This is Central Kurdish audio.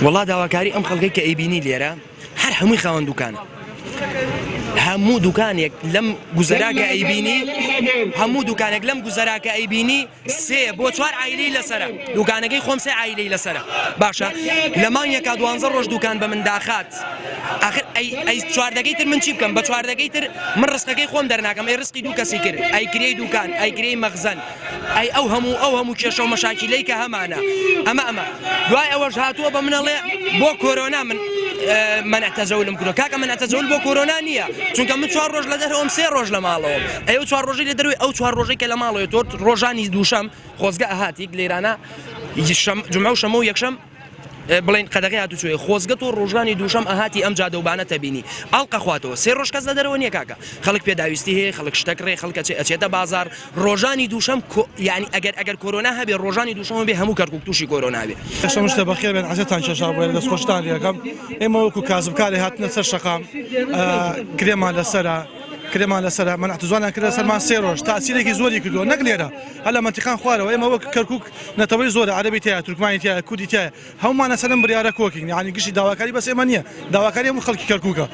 وڵا داواکاری ئەم خەڵکەی کە ئەیبینی لێرە هەر هەمووی خاوەن دوکانە، هەموو دوکانێک لەم گوزەراکە ئەیبینی، هەموو دوکانێک لەم گوزەراکە ئەیبینی 3 بۆ 4 عایلەی لەسرە، دوکانەکەی خۆم 3 عایلەی لەسرە. باشە لە مانگێکا 12 ڕۆژ دوکان بە من داخات، ئاخر ئەی چواردەکەی تر من چی بکەم؟ بە چواردەکەی تر من ڕستەکەی خۆم دەرناکەم، ئەی ڕستی دوو کەسی کرد، ئەی کرێی دوکان، ئەی کرێی مەخزن، ئەی ئەو هەموو کێشە و مەشاکیلەی کە هەمانە ئەمە دوای ئەوەش هاتووە بە منەڵێ بۆ کۆرۆنا من منع تەزەولم کردو. کاکە منع تەزەول بۆ کۆرۆنا نییە، چونکە من 4 ڕۆژ لە دەرەوەم 3 ڕۆژ لە ماڵەوە، ئەو 4 ڕۆژی لە دەروی ئەو 4 ڕۆژەی کە لە ماڵەوە تۆ ڕۆژانی دووشەم خۆزگە ئەهاتیک لێرانە جمعە و شەمە و یەکشەم بڵین قەدەغی هاتوچێ خۆزگە تۆ ڕۆژانی دووشەم ئەهاتی ئەم جادەوبانە تەبینی ئاڵقە خواتەوە 3 ڕۆژ کەس لە دەرەوە نییە کاکە، خەڵک پێداویستی هەیە، خەڵک شتەکڕێ، خەڵکە ئەچێتە بازار ڕۆژانی دووشەم، یعنی ئەگەر کۆرۆنا هەبێ ڕۆژانی دووشەمە بێ هەموو کەرکووک تووشی کۆرۆنا بێ. شەمە شتە بەخێر بێن عەزەتان چێژا بووە دەستخۆشتان لێەکەم. ئێمە وەکو کازبکارێ هاتنە سەر شەقام، کرێمان لەسەرە، کرێمان لەسەر منع تزوانان کردە سەرمان 3 ڕۆژ تاسیرێکی زۆری کردووە، نەک لێرە هەر لە مەنتیقان خوارەوە. ئێمە وەک کەرکووک نەتەوەی زۆرە، عەرەبی تایە، تورکمانی تایە، کوردی تایە، هەمومانە سەرم بڕیارە کۆکین، یعنی گشتی داواکاری بەس ئێمە نییە، داواکاری هەموو خەڵکی کەرکووکە.